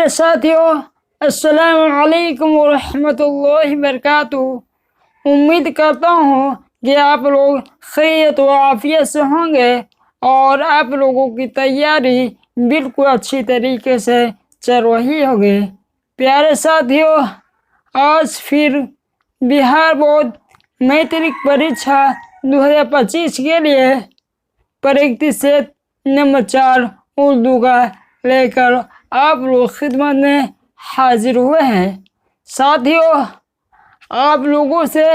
ساتھیوں، السلام علیکم ورحمۃ اللہ وبرکاتہ۔ امید کرتا ہوں کہ آپ لوگ خیریت و عافیت سے ہوں گے اور آپ لوگوں کی تیاری بالکل اچھی طریقے سے چل رہی ہوگی۔ پیارے ساتھیوں، آج پھر بہار بورڈ میٹرک پریکشا 2025 کے لیے پریکٹس سیٹ نمبر 4 اردو کا لے کر آپ لوگ خدمت میں حاضر ہوئے ہیں۔ ساتھیوں، آپ لوگوں سے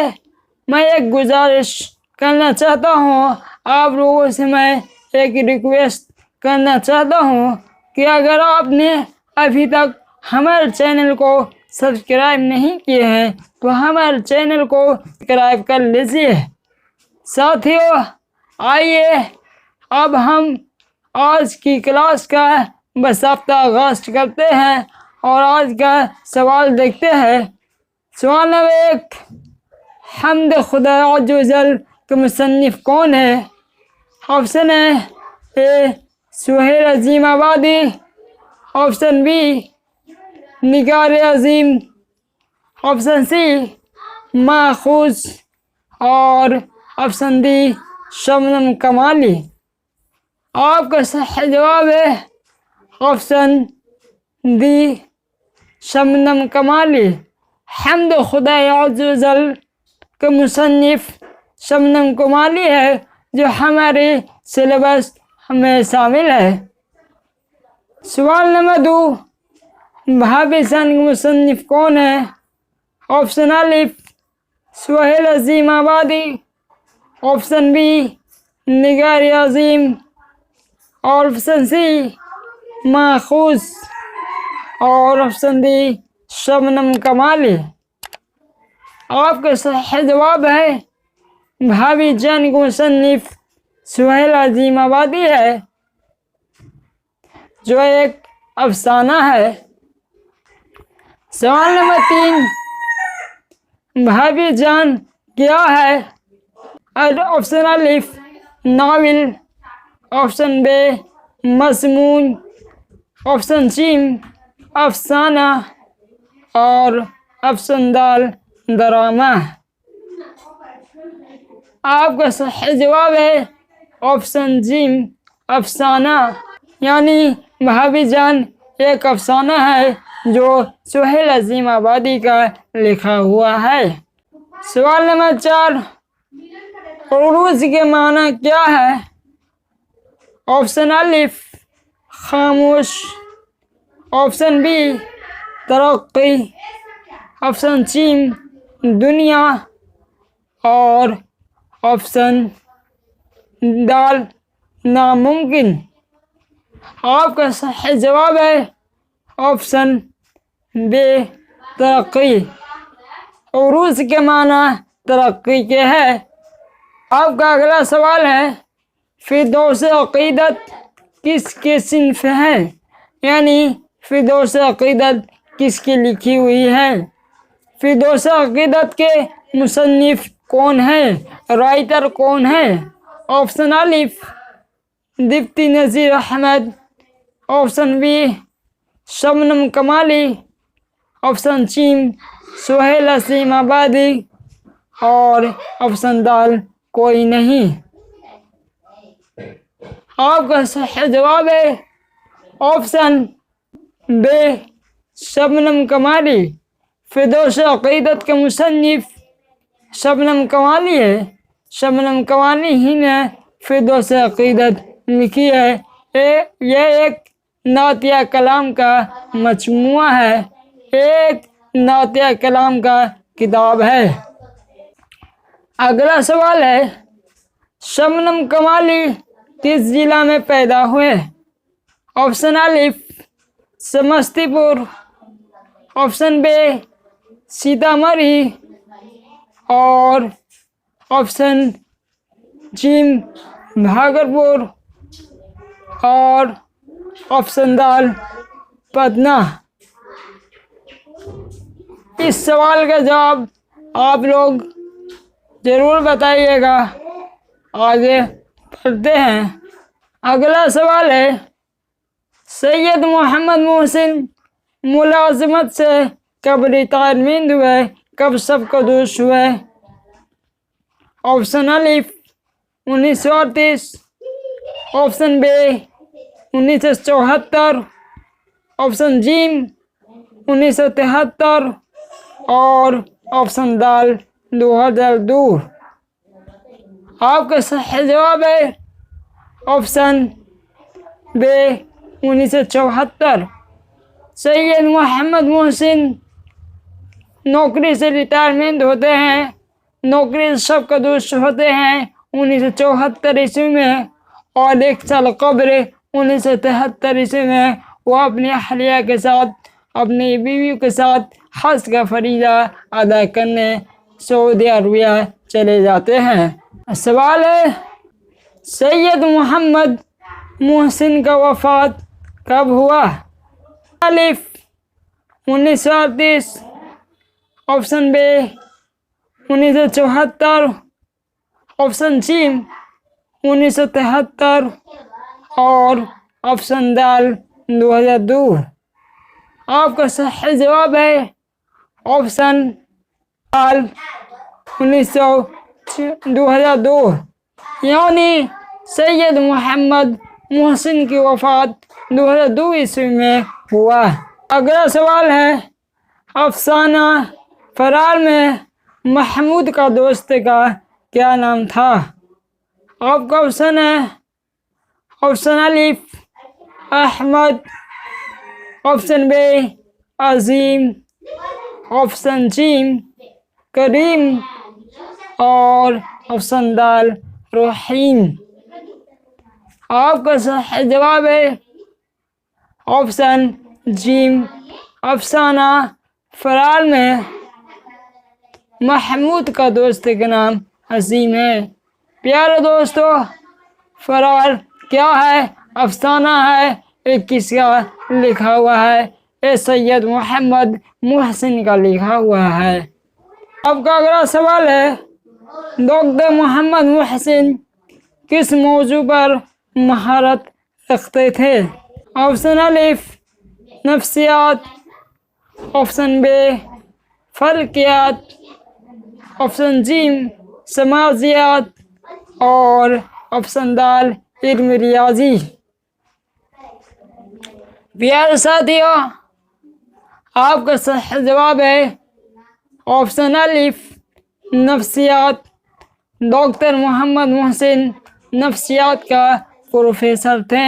میں ایک گزارش کرنا چاہتا ہوں، آپ لوگوں سے میں ایک ریکویسٹ کرنا چاہتا ہوں کہ اگر آپ نے ابھی تک ہمارے چینل کو سبسکرائب نہیں کیے ہیں تو ہمارے چینل کو سبسکرائب کر لیجیے۔ ساتھیوں، آئیے اب ہم آج کی کلاس کا باضابطہ آغاز کرتے ہیں اور آج کا سوال دیکھتے ہیں۔ سوال نمبر 1، حمد خدا عز و جل کے مصنف کون ہے؟ آپشن ہے اے سہیل عظیم آبادی، آپشن بی نگار عظیم، آپشن سی ماخوذ اور آپشن ڈی شبنم کمالی۔ آپ کا صحیح جواب ہے آپشن ڈی شبنم کمالی۔ حمد خدا عز و جل کے مصنف شبنم کمالی ہے جو ہمارے سلیبس میں شامل ہے۔ سوال نمبر 2، بھابی جان کے مصنف کون ہے؟ آپشن الف سہیل عظیم آبادی، آپشن بی نگار عظیم اور آپشن سی ماخوذ اور آپشن ڈی شبنم کمالی۔ آپ کا صحیح جواب ہے بھابی جان کے مصنف سہیل عظیم آبادی ہے جو ایک افسانہ ہے۔ سوال نمبر 3، بھابی جان کیا ہے؟ آپشن الف ناول، آپشن بی مضمون، آپشن سی افسانہ اور آپشن ڈی ڈرامہ۔ آپ کا صحیح جواب ہے آپشن سی افسانہ، یعنی بھابی جان ایک افسانہ ہے جو سہیل عظیم آبادی کا لکھا ہوا ہے۔ سوال نمبر 4، عروج کے معنی کیا ہے؟ آپشن الف خاموش، آپشن بی ترقی، آپشن سی دنیا اور آپشن ڈی ناممکن۔ آپ کا صحیح جواب ہے آپشن بی ترقی۔ عروج کے معنی ترقی کے ہے۔ آپ کا اگلا سوال ہے فردوس عقیدت کس کے صنف ہے؟ یعنی فردوس عقیدت کس کی لکھی ہوئی ہے؟ فردوس عقیدت کے مصنف کون ہے؟ رائٹر کون ہے؟ آپشن الف دیپتی نذیر احمد، آپشن بی شبنم کمالی، آپشن سی سہیل عظیم آبادی اور آپشن ڈی کوئی نہیں۔ آپ کا صحیح جواب ہے آپشن بی شبنم کمالی۔ فردوس عقیدت کے مصنف شبنم کمالی ہے۔ شبنم کمالی ہی نے فردوس عقیدت لکھی ہے۔ یہ ایک نعتیہ کلام کا مجموعہ ہے، ایک نعتیہ کلام کا کتاب ہے۔ اگلا سوال ہے شبنم کمالی کس ضلع میں پیدا ہوئے؟ آپشن الف سمستی پور، آپشن بی سیتامڑھی اور آپشن سی بھاگلپور اور آپشن ڈی پٹنہ۔ اس سوال کا جواب آپ لوگ ضرور بتائیے گا۔ آگے پڑھتے ہیں۔ اگلا سوال ہے سید محمد محسن ملازمت سے کب ریٹائرمنٹ ہوئے، کب سب کدوش ہوئے؟ آپشن الف 1938، آپشن بی 1974، آپشن جیم 1973 اور آپشن دال 2002۔ آپ کا صحیح جواب ہے آپشن بی 1974۔ سید محمد محسن نوکری سے ریٹائرمنٹ ہوتے ہیں، نوکری سے سب کدوش ہوتے ہیں 1974 عیسوی میں، اور ایک سال قبل 1973 عیسوی میں وہ اپنی اہلیہ کے ساتھ، اپنی بیویوں کے ساتھ حج کا فریضہ ادا کرنے سعودی عربیہ چلے جاتے ہیں۔ سوال ہے سید محمد محسن کا وفات کب ہوا؟ الف 1938، آپشن بی 1974، آپشن سی 1973 اور آپشن دال 2002۔ آپ کا صحیح جواب ہے آپشن دال 2002، یعنی سید محمد محسن کی وفات 2002 عیسوی میں ہوا۔ اگلا سوال ہے افسانہ فرار میں محمود کا دوست کا کیا نام تھا؟ آپ کا آپشن ہے آپشن الف احمد، آپشن بی عظیم، آپشن جیم کریم اور آپشن دال رحیم۔ آپ کا صحیح جواب ہے آپشن جیم، افسانہ فرار میں محمود کا دوست کا نام عظیم ہے۔ پیارے دوستو، فرار کیا ہے؟ افسانہ ہے۔ یہ کس کا لکھا ہوا ہے؟ یہ سید محمد محسن کا لکھا ہوا ہے۔ اب کا اگلا سوال ہے ڈاکٹر محمد محسن کس موضوع پر مہارت رکھتے تھے؟ آپشن الف نفسیات، آپشن بی فلکیات، آپشن جیم سماجیات اور آپشن دال علم ریاضی۔ پیارے ساتھیوں، آپ کا صحیح جواب ہے آپشن الف نفسیات۔ ڈاکٹر محمد محسن نفسیات کا پروفیسر تھے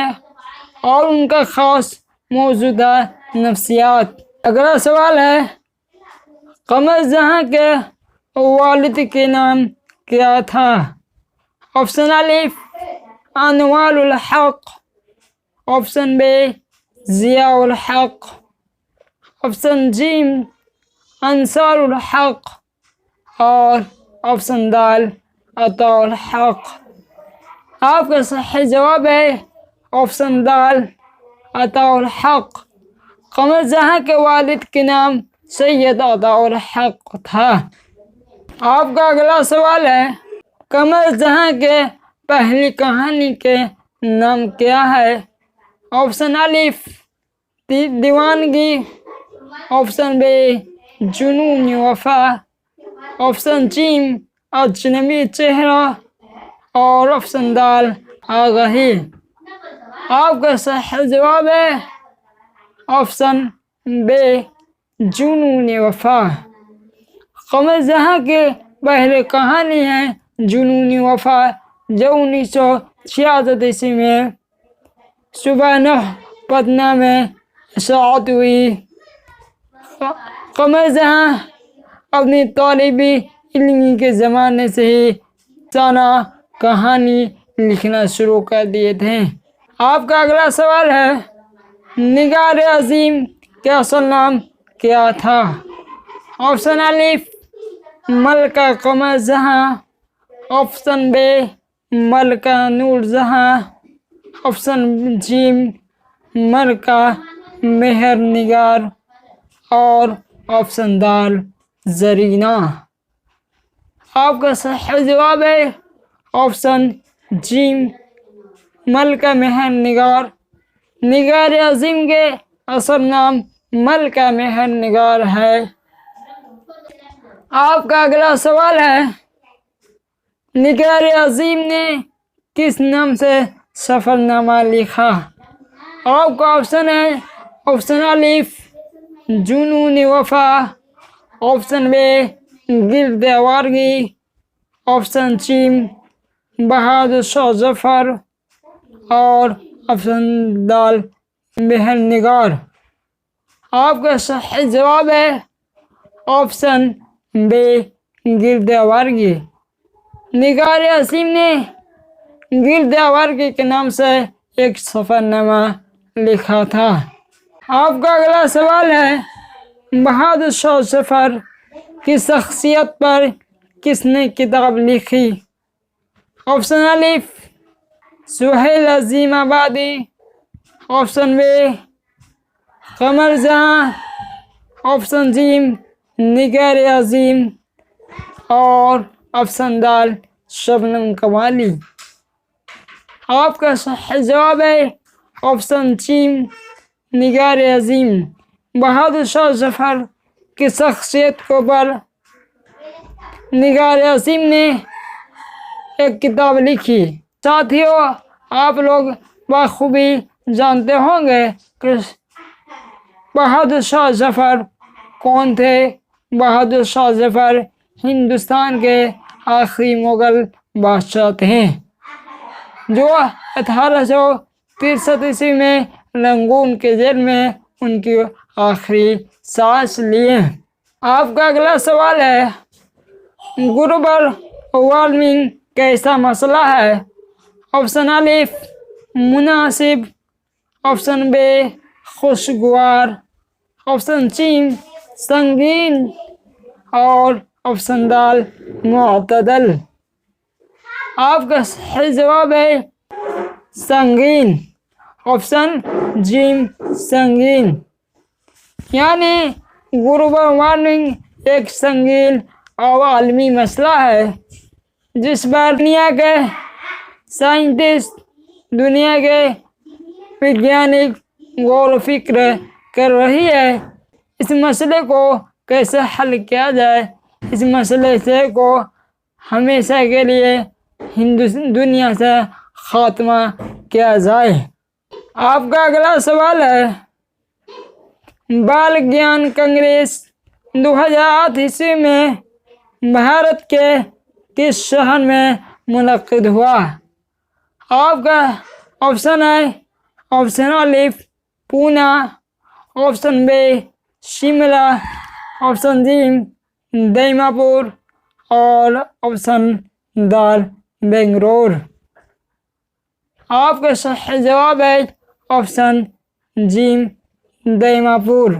اور ان کا خاص موضوع تھا نفسیات۔ اگلا سوال ہے قمر جہاں کے والد کے نام کیا تھا؟ آپشن الف انوار الحق، آپشن بی ضیاء الحق، آپشن جیم انصار الحق اور آپشن دال عطاء الحق۔ آپ کا صحیح جواب ہے آپشن دال عطاء الحق۔ قمر جہاں کے والد کے نام سید عطاء الحق تھا۔ آپ کا اگلا سوال ہے قمر جہاں کے پہلی کہانی کے نام کیا ہے؟ آپشن الف دیوانگی، آپشن بی جنون وفا، آپشن جیم اجنبی چہرہ اور آپشن دال آگہی۔ آپ کا صحیح جواب ہے آپشن بی جنون وفا۔ قمر جہاں کی پہلی کہانی ہے جنون وفا، جو 1966 عیسوی میں صبح 9 پٹنہ میں اشاعت ہوئی۔ قمر جہاں اپنی طالبی علمی کے زمانے سے ہی افسانہ کہانی لکھنا شروع کر دیے تھے۔ آپ کا اگلا سوال ہے نگار عظیم کا اصل نام کیا تھا؟ آپشن الف ملکہ قمر جہاں، آپشن بی ملکہ نور جہاں، آپشن جیم ملکہ مہر نگار اور آپشن دال زرینہ۔ آپ کا صحیح جواب ہے آپشن جیم ملکہ مہر نگار۔ نگار عظیم کے اصل نام ملکہ مہر نگار ہے۔ آپ کا اگلا سوال ہے، نگار عظیم نے کس نام سے سفر نامہ لکھا؟ آپ کا آپشن ہے، آپشن الف جنون وفا، آپشن بے گرد آوارگی، آپشن سی بہادر شاہ ظفر، اور آپشن دال مہر نگار۔ آپ کا صحیح جواب ہے آپشن بے گرد آوارگی۔ نگار عظیم نے گرد آوارگی کے نام سے ایک سفر نامہ لکھا تھا۔ آپ کا اگلا سوال ہے، بہادر شاہ ظفر کی شخصیت پر کس نے کتاب لکھی؟ آپشن الف سہیل عظیم آبادی، آپشن بے قمر جہاں، آپشن سی نگار عظیم، اور آپشن دال شبنم قبالی۔ آپ کا صحیح جواب ہے آپشن سی نگار عظیم۔ بہادر شاہ ظفر کی شخصیت کو پر نگار عظیم نے ایک کتاب لکھی۔ ساتھیوں، آپ لوگ بخوبی جانتے ہوں گے کہ بہادر شاہ ظفر کون تھے۔ بہادر شاہ ظفر ہندوستان کے آخری مغل بادشاہ تھے جو 1863 میں رنگون کے جیل میں ان کی آخری سانس لیے۔ آپ کا اگلا سوال ہے، گلوبل وارمنگ کیسا مسئلہ ہے؟ آپشن الف مناسب، آپشن بے خوشگوار، آپشن سی سنگین، اور آپشن دال معتدل۔ آپ کا صحیح جواب ہے سنگین، آپشن جیم سنگین۔ یعنی گلوبل وارمنگ ایک سنگین اور عالمی مسئلہ ہے جس پر دنیا کے سائنسداں، دنیا کے ویگیانک غور و فکر کر رہی ہے۔ اس مسئلے کو کیسے حل کیا جائے، اس مسئلے کو ہمیشہ کے لیے دنیا سے خاتمہ کیا جائے۔ آپ کا اگلا سوال ہے، بال گیان کانگریس 2008 میں بھارت کے کس شہر میں منعقد ہوا؟ آپ کا آپشن ہے، آپشن الف پونا، آپشن بے شملہ، آپشن سی دیما پور، اور آپشن دال بنگلور۔ آپ کا صحیح جواب ہے آپشن جی دیما پور۔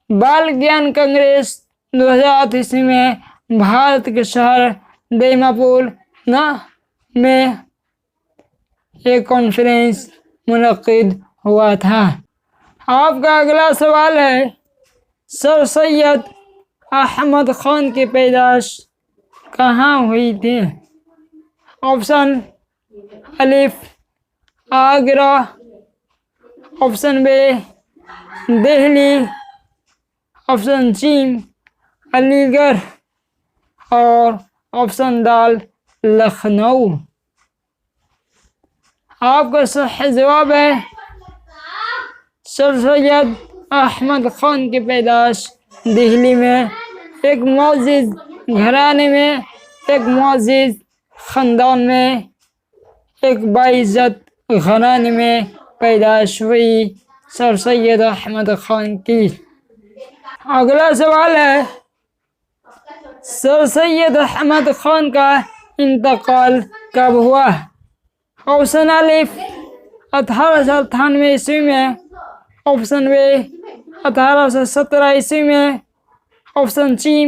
بال گیان کانگریس 2008 میں بھارت کے شہر دیما پور میں ایک کانفرنس منعقد ہوا تھا۔ آپ کا اگلا سوال ہے، سر سید احمد خان کی پیدائش کہاں ہوئی تھی؟ آپشن الف آگرہ، آپشن بے دہلی، آپشن سی علی گڑھ، اور آپشن دال لکھنؤ۔ آپ کا صحیح جواب ہے سر سید احمد خان کی پیدائش دہلی میں ایک معزز گھرانے میں، ایک معزز خاندان میں، ایک باعزت گھرانے میں پیدائش ہوئی سر سید احمد خان کی۔ اگلا سوال ہے، سر سید احمد خان کا انتقال کب ہوا؟ آپشن الف 1898 میں، آپشن بے 1817 میں، آپشن سی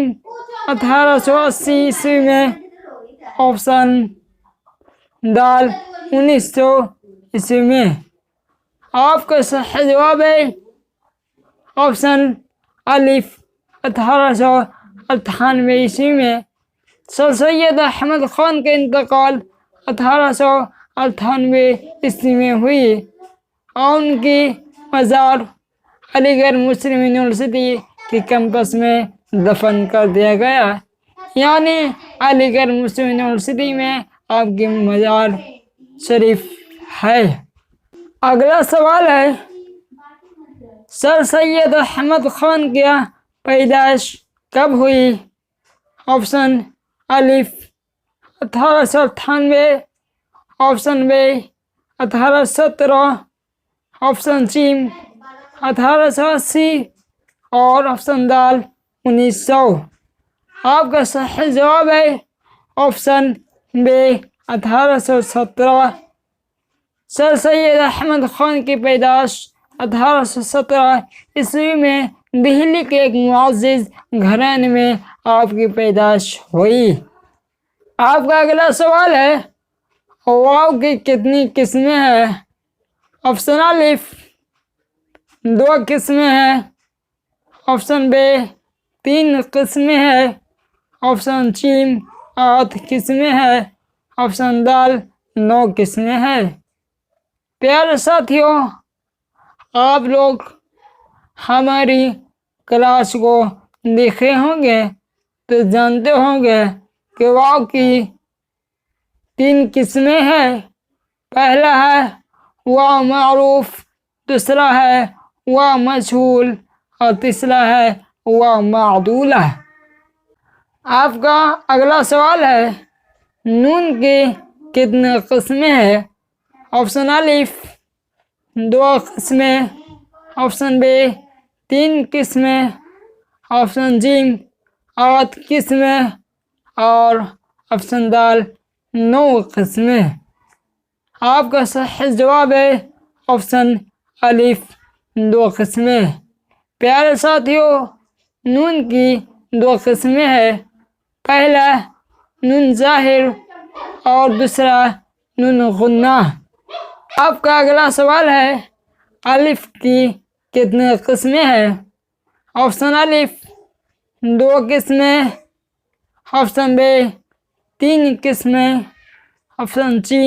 1880 میں، آپشن دال 1900 میں۔ آپ کا صحیح جواب ہے آپشن الف 1898 میں۔ سر سید احمد خان کا انتقال 1898 میں ہوئی اور ان کی مزار علی گڑھ مسلم یونیورسٹی کے کیمپس میں دفن کر دیا گیا، یعنی علی گڑھ مسلم یونیورسٹی میں آپ کی مزار شریف ہے۔ اگلا سوال ہے، سر سید احمد خان کی پیدائش کب ہوئی؟ آپشن الف 1898، آپشن بی 1817، آپشن سی 1880 اور آپشن دال 1900۔ آپ کا صحیح جواب ہے آپشن بی 1817۔ سر سید احمد خان کی پیدائش 1817 عیسوی میں دہلی کے ایک معزز گھرانے میں آپ کی پیدائش ہوئی۔ آپ کا اگلا سوال ہے، واو کی کتنی قسمیں ہیں؟ آپشن الف 2 قسمیں ہیں، آپشن بی 3 قسمیں ہیں، آپشن سی 8 قسمیں ہیں، آپشن دال 9 قسمیں ہیں۔ پیارے ساتھیوں، آپ لوگ ہماری کلاس کو دیکھے ہوں گے تو جانتے ہوں گے کہ واو کی 3 قسمیں ہیں۔ پہلا ہے واو معروف، دوسرا ہے واو مجہول اور تیسرا ہے واو معدولہ۔ آپ کا اگلا سوال ہے، نون کی کتنے قسمیں ہیں؟ آپشن الف 2 قسمیں، آپشن بی 3 قسمیں، آپشن سی 8 قسمیں اور آپشن دال 9 قسمیں۔ آپ کا صحیح جواب ہے آپشن الف 2 قسمیں۔ پیارے ساتھیوں، نون کی 2 قسمیں ہیں، پہلا نون ظاہر اور دوسرا نون غنہ۔ آپ کا اگلا سوال ہے، الف کی کتنے قسمیں ہیں؟ آپشن الف 2 قسمیں، آپشن بی 3 قسمیں، آپشن سی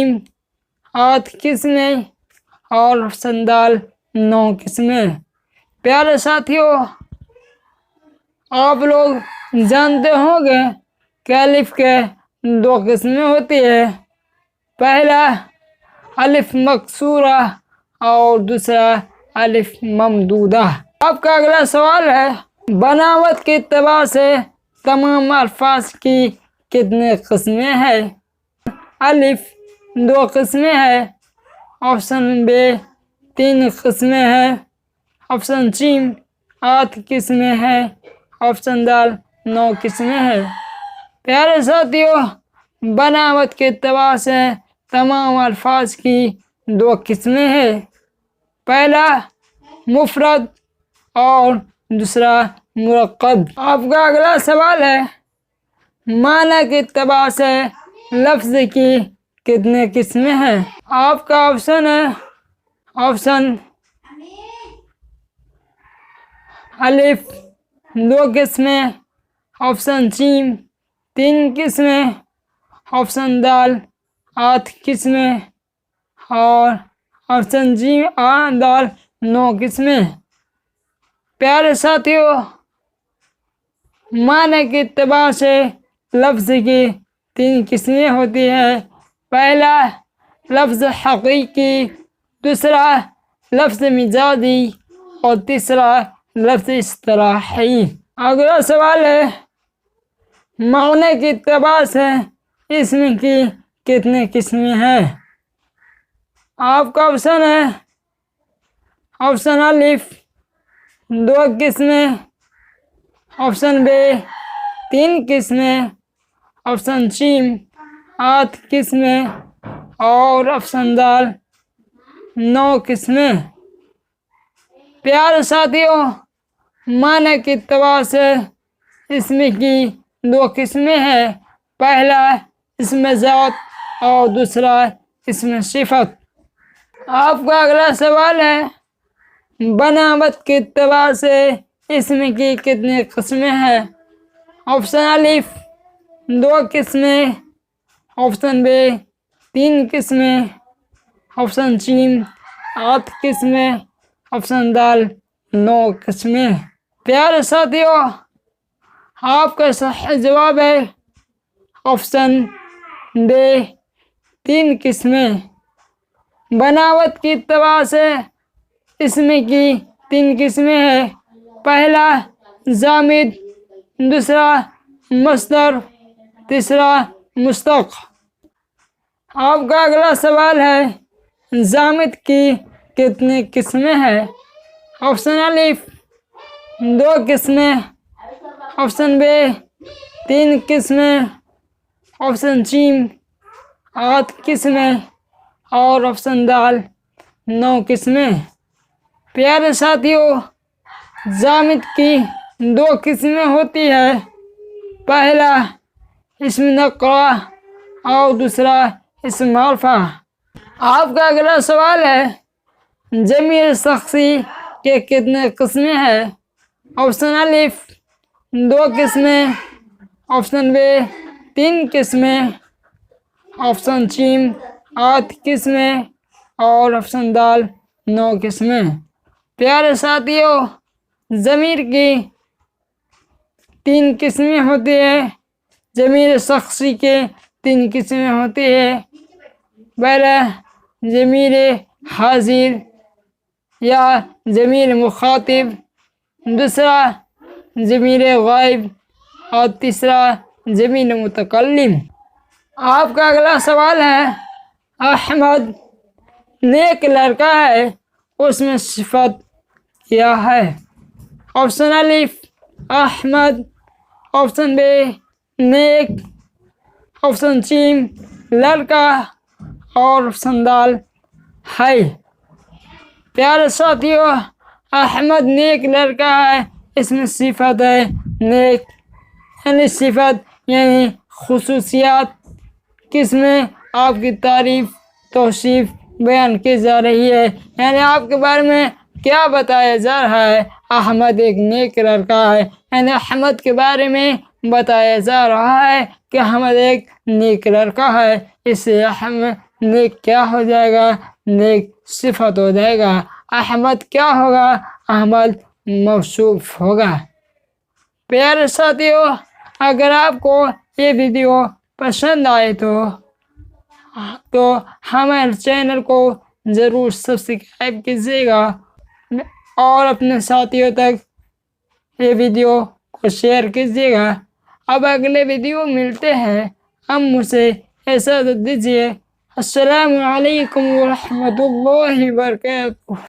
8 قسمیں اور آپشن دال 9 قسمیں۔ پیارے ساتھیوں، آپ لوگ جانتے ہوں گے کہ الف کے 2 قسمیں ہوتی ہے، پہلا الف مکسورہ اور دوسرا الف ممدودہ۔ آپ کا اگلا سوال ہے، بناوٹ کے اعتبار سے تمام الفاظ کی کتنے قسمیں ہیں؟ الف 2 قسمیں ہیں، آپشن بی 3 قسمیں ہیں، آپشن سی 8 قسمیں ہیں، آپشن دال 9 قسمیں ہیں۔ پیارے ساتھیوں، بناوٹ کے اعتبار سے تمام الفاظ کی 2 قسمیں ہیں، پہلا مفرد اور دوسرا مرکب۔ آپ کا اگلا سوال ہے، معنی کے اعتبار سے لفظ کی کتنے قسمیں ہیں؟ آپ کا آپشن ہے آپشن الف 2 قسمیں، آپشن سی 3 قسمیں، آپشن دال 8 قسمیں اور آپشن جی دال 9 قسمیں۔ پیارے ساتھیوں، معنی کے اعتبار سے لفظ کی 3 قسمیں ہوتی ہیں، پہلا لفظ حقیقی، دوسرا لفظ مجازی اور تیسرا لفظ اصطلاحی۔ اگلا سوال ہے، معنی کے اعتبار سے اسم کی کتنے قسمیں ہیں؟ آپ کا آپشن ہے آپشن الف 2 قسمیں، آپشن بی 3 قسمیں، آپشن سی 8 قسمیں اور آپشن دال 9 قسمیں۔ پیارے ساتھیوں، معنی کے اعتبار سے اسم کی 2 قسمیں ہیں، پہلا اسم ذات اور دوسرا اسم صفت۔ آپ کا اگلا سوال ہے، بناوٹ کے اعتبار سے اسم کی کتنی قسمیں ہیں؟ آپشن الف 2 قسمیں، آپشن بی 3 قسمیں، آپشن سی 8 قسمیں، آپشن دال 9 قسمیں۔ پیارے ساتھیوں، آپ کا صحیح جواب ہے آپشن بی 3 قسمیں۔ بناوٹ کی اعتبار سے اسم کی 3 قسمیں ہیں۔ پہلا جامد، دوسرا مصدر، تیسرا مشتق۔ آپ کا اگلا سوال ہے جامد کی کتنی قسمیں ہیں؟ آپشن الف 2 قسمیں، آپشن بی 3 قسمیں، آپشن سی 8 قسمیں اور آپشن دال 9 قسمیں۔ پیارے ساتھیوں، جامد کی 2 قسمیں ہوتی ہے۔ پہلا اسم نکرہ اور دوسرا اسم معرفہ۔ آپ کا اگلا سوال ہے ضمیر شخصی کے کتنے قسمیں ہیں؟ آپشن الف 2 قسمیں، آپشن بی 3 قسمیں، آپشن سی 8 قسمیں اور آپشن دال 9 قسمیں۔ پیارے ساتھیوں، ضمیر کی 3 قسمیں ہوتی ہیں۔ ضمیر شخصی کے 3 قسمیں ہوتی ہیں۔ پہلا ضمیر حاضر یا ضمیر مخاطب، دوسرا ضمیر غائب اور تیسرا ضمیر متکلم۔ آپ کا اگلا سوال ہے احمد نیک لڑکا ہے، اس میں صفت کیا ہے؟ آپشن الف احمد، آپشن بی نیک، آپشن سی لڑکا اور آپشن دال ہے۔ پیارے ساتھیوں، احمد نیک لڑکا ہے، اس میں صفت ہے نیک، یعنی صفت یعنی خصوصیات، کس میں آپ کی تعریف توصیف بیان کی جا رہی ہے، یعنی آپ کے بارے میں کیا بتایا جا رہا ہے؟ احمد ایک نیک لڑکا ہے، یعنی احمد کے بارے میں بتایا جا رہا ہے کہ احمد ایک نیک لڑکا ہے۔ اس سے احمد نیک کیا ہو جائے گا؟ نیک صفت ہو جائے گا۔ احمد کیا ہوگا؟ احمد موصوف ہوگا۔ پیارے ساتھیوں، اگر آپ کو یہ ویڈیو پسند آئے تو ہمارے چینل کو ضرور سبسکرائب کیجیے گا اور اپنے ساتھیوں تک یہ ویڈیو کو شیئر کیجیے گا۔ اب اگلے ویڈیو ملتے ہیں، ہم مجھے اجازت دیجیے۔ السلام علیکم ورحمۃ اللہ وبرکاتہ۔